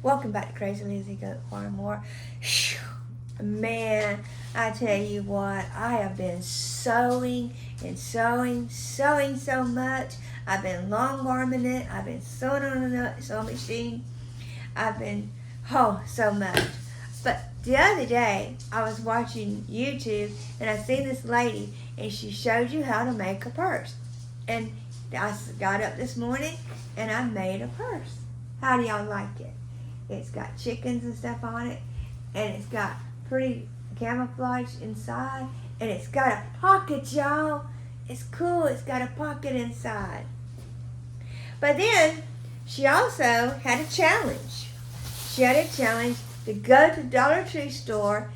Welcome back to Crazy Lizzy Goat Farm More. Man, I tell you what, I have been sewing and sewing so much. I've been long arming it. I've been sewing on a sewing machine. I've been, so much. But the other day, I was watching YouTube and I seen this lady and she showed you how to make a purse. And I got up this morning and I made a purse. How do y'all like it? It's got chickens and stuff on it, and it's got pretty camouflage inside, and it's got a pocket, y'all. It's cool. It's got a pocket inside. But then she also had a challenge. She had a challenge to go to the Dollar Tree store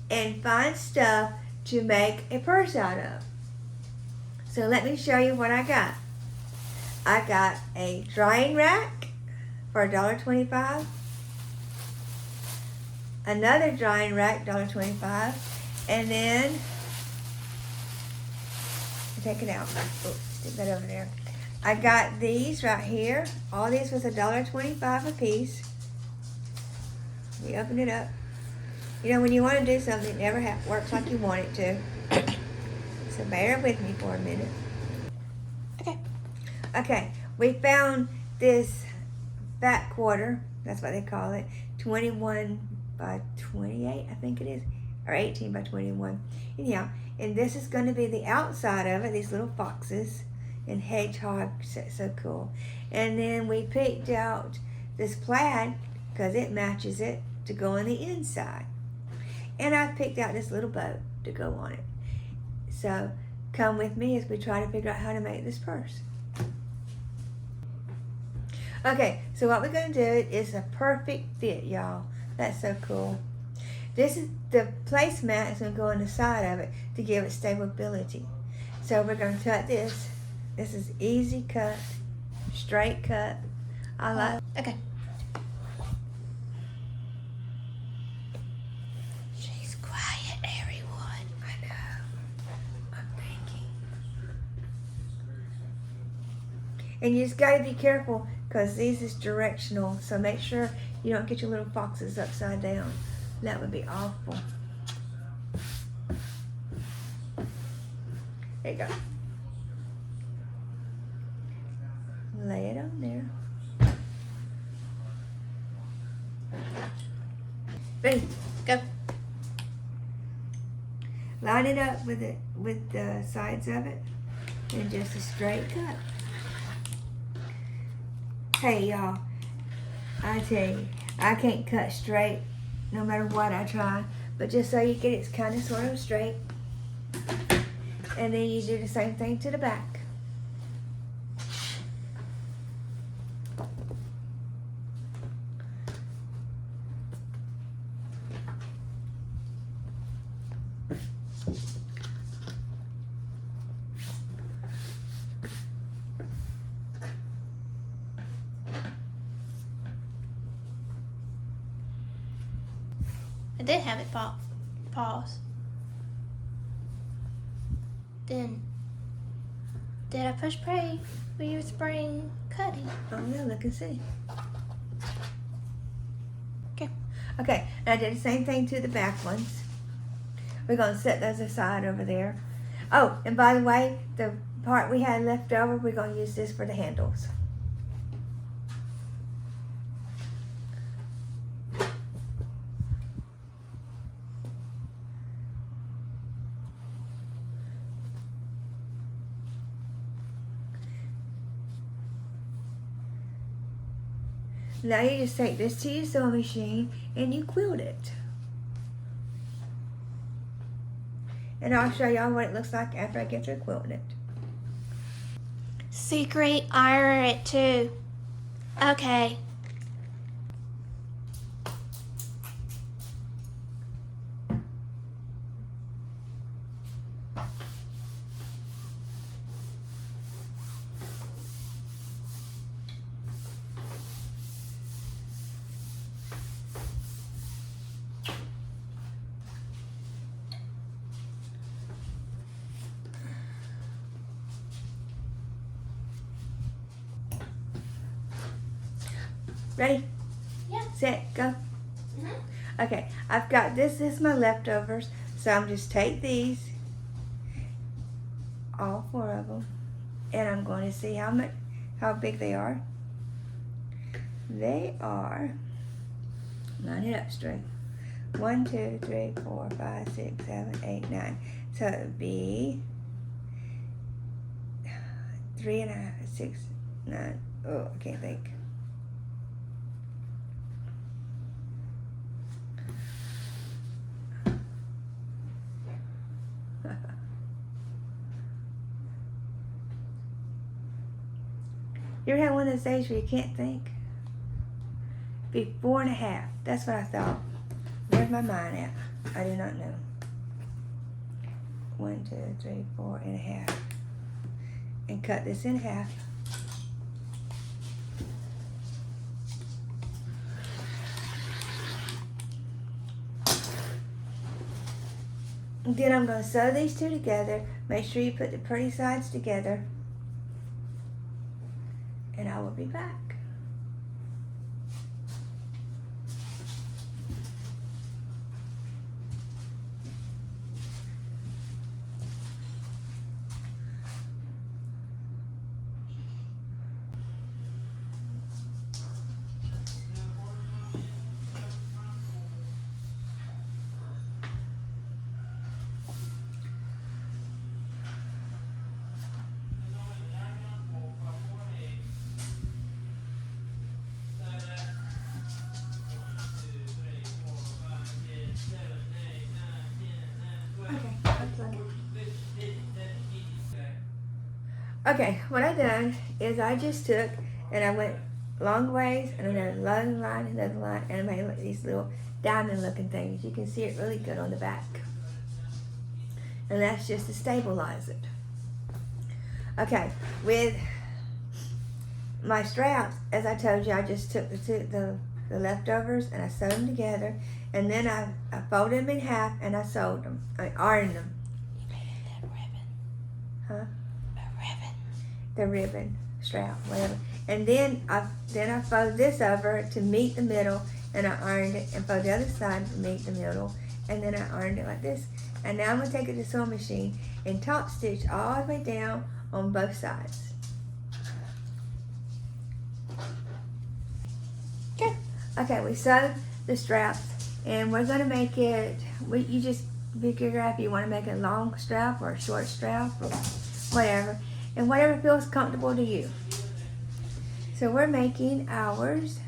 and find stuff to make a purse out of. So let me show you what I got. I got a drying rack for $1.25. Another drying rack, $1.25, and then take it out. Oops, stick that over there. I got these right here. All these was $1.25 a piece. We open it up. You know, when you want to do something, it never works like you want it to. So bear with me for a minute. Okay, we found this back quarter. That's what they call it. 21 by 28, I think it is, or 18 by 21. Anyhow, and this is going to be the outside of it, these little foxes and hedgehogs, so cool. And then we picked out this plaid because it matches it to go on the inside. And I picked out this little bow to go on it. So come with me as we try to figure out how to make this purse. Okay, so what we're going to do is a perfect fit, y'all. That's so cool. This is the placemat is going to go on the side of it to give it stability. So we're going to cut this. This is easy cut, straight cut. I like. Okay. She's quiet, everyone. I know. I'm thinking. And you just got to be careful because these is directional. So make sure you don't get your little foxes upside down. That would be awful. There you go. Lay it on there. Ready? Go. Line it up with the sides of it and just a straight cut. Hey y'all, I tell you, I can't cut straight no matter what I try, but just so you get it kind of sort of straight. And then you do the same thing to the back. I did have it pause. Then, did I push play when you were spraying cutting? Oh yeah, look and see. Okay. Okay, and I did the same thing to the back ones. We're going to set those aside over there. Oh, and by the way, the part we had left over, we're going to use this for the handles. Now you just take this to your sewing machine and you quilt it. And I'll show y'all what it looks like after I get through quilting it. Secret, iron it too. Okay. Ready? Yeah. Set, go. Mhm. Okay, I've got this is my leftovers, so I'm just take these, all 4 of them, and I'm going to see how big they are. They are, line it up straight. 1, 2, 3, 4, 5, 6, 7, 8, 9. So it would be 3 and a half, 6, 9. Oh, I can't think. You ever had one of those days where you can't think? Be 4 and a half. That's what I thought. Where's my mind at? I do not know. 1, 2, 3, 4 and a half. And cut this in half. And then I'm going to sew these 2 together. Make sure you put the pretty sides together. And I will be back. Okay, what I done is I just took and I went long ways and another long line, another line, and I made these little diamond looking things. You can see it really good on the back. And that's just to stabilize it. Okay, with my straps, as I told you, I just took the leftovers and I sewed them together, and then I folded them in half and I sewed them. I ironed them. You made that ribbon. Huh? A ribbon. The ribbon, strap, whatever. And then I folded this over to meet the middle, and I ironed it, and fold the other side to meet the middle, and then I ironed it like this. And now I'm gonna take it to the sewing machine and top stitch all the way down on both sides. Okay. Okay, we sewed the straps, and we're gonna make it. You just figure out if you want to make a long strap or a short strap or whatever, and whatever feels comfortable to you. So we're making ours.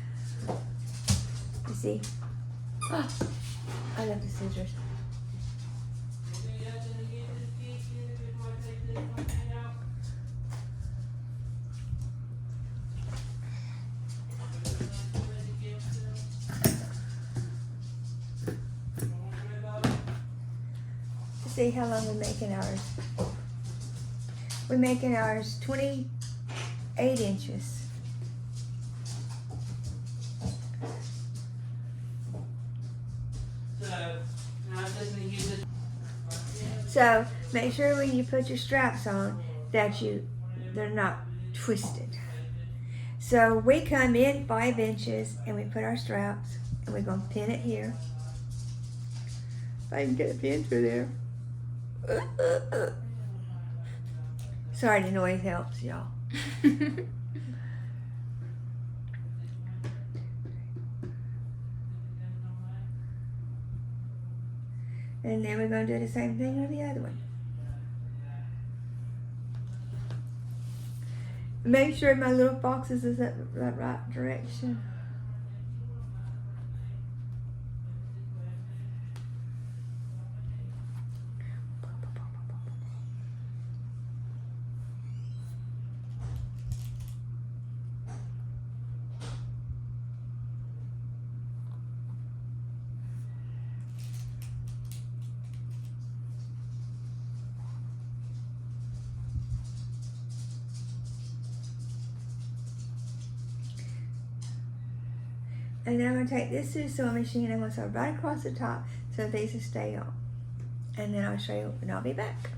You see? Oh, I love the scissors. See how long we're making ours. We're making ours 28 inches. So make sure when you put your straps on that they're not twisted. So we come in 5 inches and we put our straps and we're gonna pin it here. If I can get a pin through there. Sorry, the noise helps, y'all. And then we're going to do the same thing on the other one. Make sure my little boxes is at the right direction. And then I'm going to take this to the sewing machine and I'm going to sew right across the top so these will stay on. And then I'll show you and I'll be back.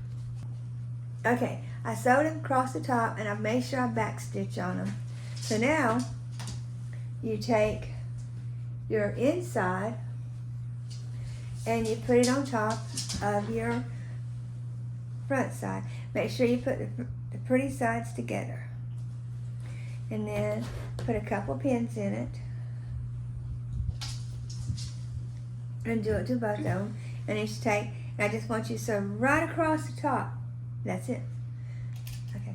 Okay, I sewed them across the top and I've made sure I back stitch on them. So now you take your inside and you put it on top of your front side. Make sure you put the pretty sides together. And then put a couple pins in it. And do it to both of them. And you just take, and I just want you to sew right across the top. That's it. Okay.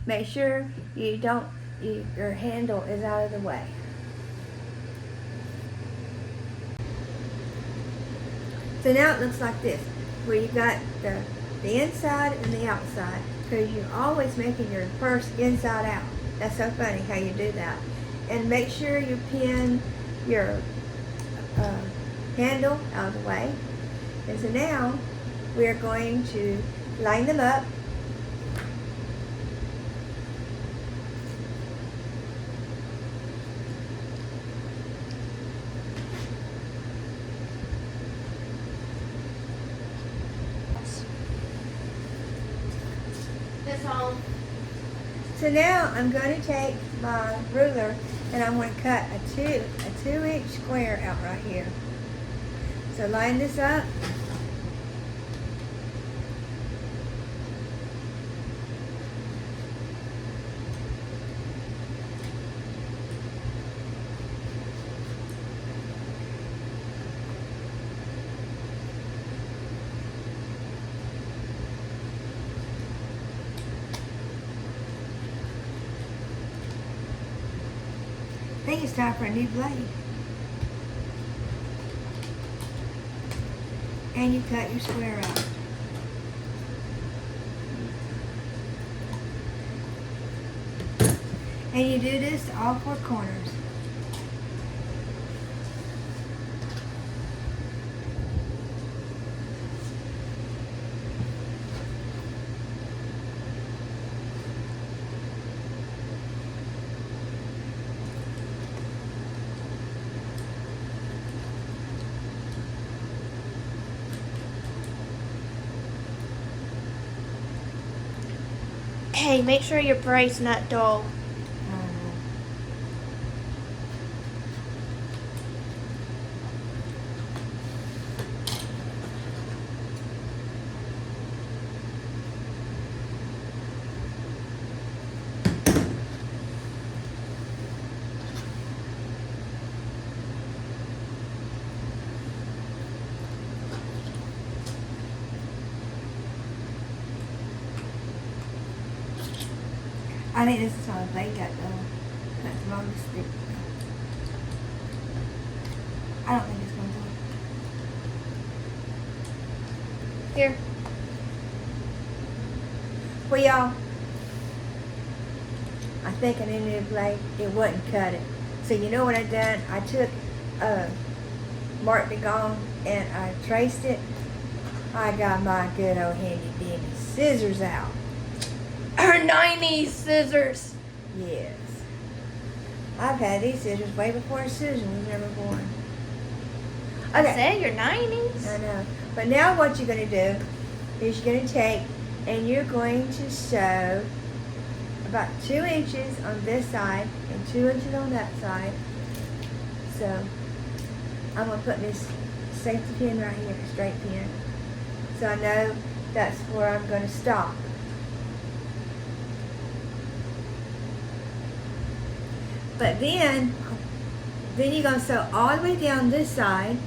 Make sure you don't, your handle is out of the way. So now it looks like this, where you got the inside and the outside, because you're always making your purse inside out. That's so funny how you do that. And make sure you pin your handle out of the way. And so now we're going to line them up. So now I'm going to take my ruler and I'm going to cut a 2-inch square out right here. So line this up. I think it's time for a new blade. And you cut your square out. And you do this to all 4 corners. Hey, make sure your braid's not dull. I think this is how the blade got done. That's the longest stick. I don't think it's going to do it. Here. Well, y'all, I think I need a new blade. It wouldn't cut it. So you know what I done? I took Mark Be Gone and I traced it. I got my good old handy dandy scissors out. Her 90s scissors. Yes. I've had these scissors way before Susan was ever born. I said your 90s. I know. But now what you're going to do is you're going to take and you're going to sew about 2 inches on this side and 2 inches on that side. So I'm going to put this safety pin right here, a straight pin. So I know that's where I'm going to stop. But then you're going to sew all the way down this side,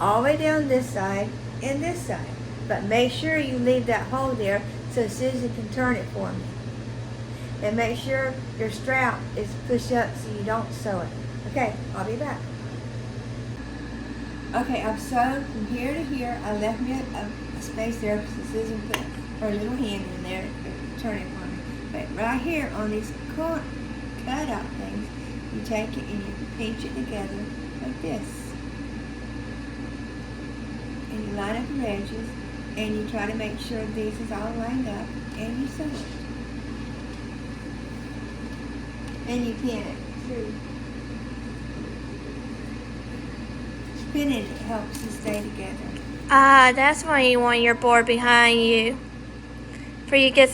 all the way down this side, and this side. But make sure you leave that hole there so Susan can turn it for me. And make sure your strap is pushed up so you don't sew it. Okay, I'll be back. Okay, I've sewn from here to here. I left me a space there so Susan put her little hand in there to turn it for me. But right here on these cut out things, you take it and you pinch it together like this. And you line up your edges and you try to make sure these is all lined up and you sew it. And you pin it through. Spinning helps you stay together. Ah, that's why you want your board behind you. For you can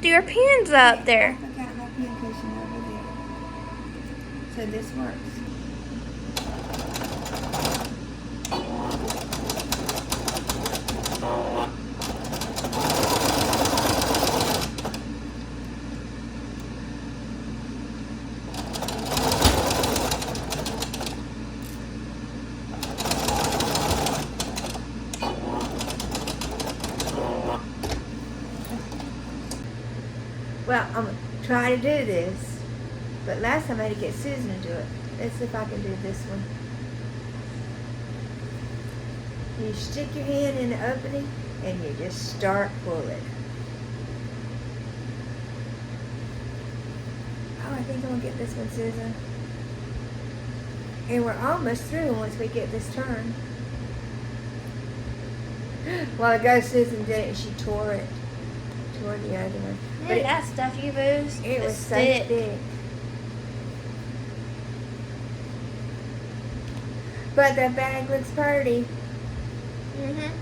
do your pins up there. I got my pin cushion over there. So this works. Well, I'm going to try to do this, but last time I had to get Susan to do it. Let's see if I can do this one. You stick your hand in the opening and you just start pulling. Oh, I think I'm going to get this one, Susan. And we're almost through once we get this turn. While ago, Susan did it and she tore it. Toward the other one. But that stuff you used, it was so thick. thick. But the bag looks pretty. Mm-hmm.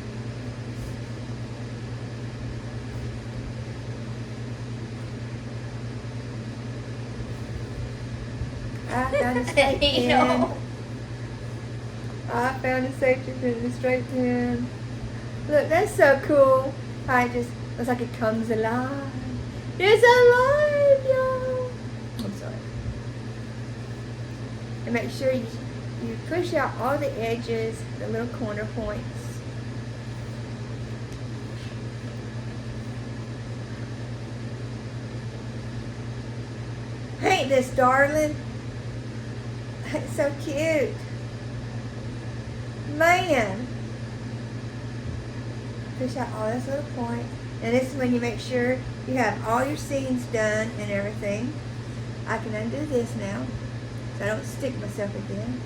I found a straight pin. No. I found a safety pin and a straight pin. Look, that's so cool. I just, looks like it comes alive. It's alive, y'all. I'm sorry. And make sure you push out all the edges, the little corner points. Ain't this darling? It's so cute. Man. Push out all those little points. And this is when you make sure you have all your seams done and everything. I can undo this now, so I don't stick myself again.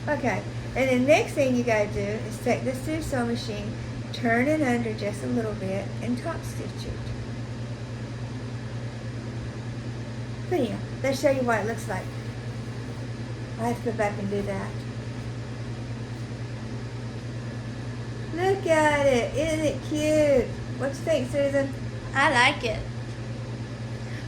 Okay, and the next thing you gotta do is take this to your sewing machine, turn it under just a little bit, and top stitch it. But yeah, let's show you what it looks like. I have to go back and do that. Look at it. Isn't it cute? What you think, Susan? I like it.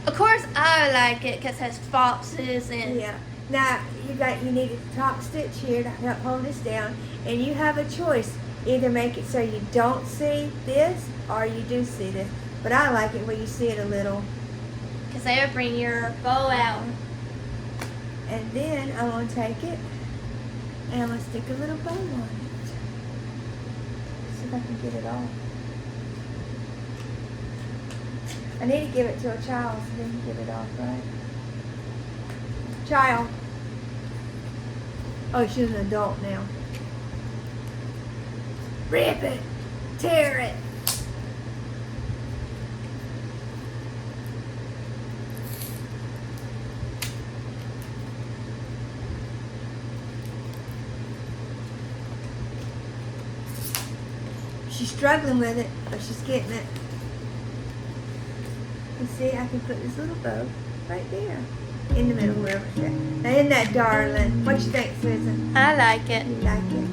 Of course, I like it because it has foxes and... Yeah. Now, you need a top stitch here to help hold this down. And you have a choice. Either make it so you don't see this or you do see this. But I like it where you see it a little. Because they would bring your bow out. And then I'm going to take it and I'm going to stick a little bow on it. See if I can get it off. I need to give it to a child so they can get it off, right? Child. Oh, she's an adult now. Rip it. Tear it. She's struggling with it, but she's getting it. You see, I can put this little bow right there in the middle wherever it's at. Now, isn't that darling? What you think, Susan? I like it. You like it?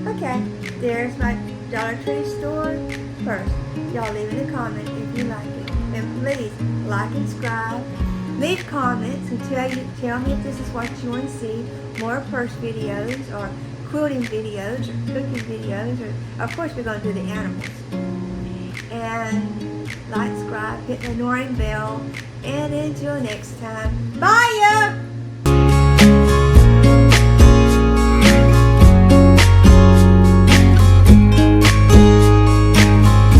Okay, there's my Dollar Tree store first. Y'all leave in a comment if you like it. And please like and subscribe. Leave comments and tell me if this is what you want to see. More purse videos or quilting videos or cooking videos, or of course we're going to do the animals. And like, subscribe, hit the annoying bell, and until next time, bye ya!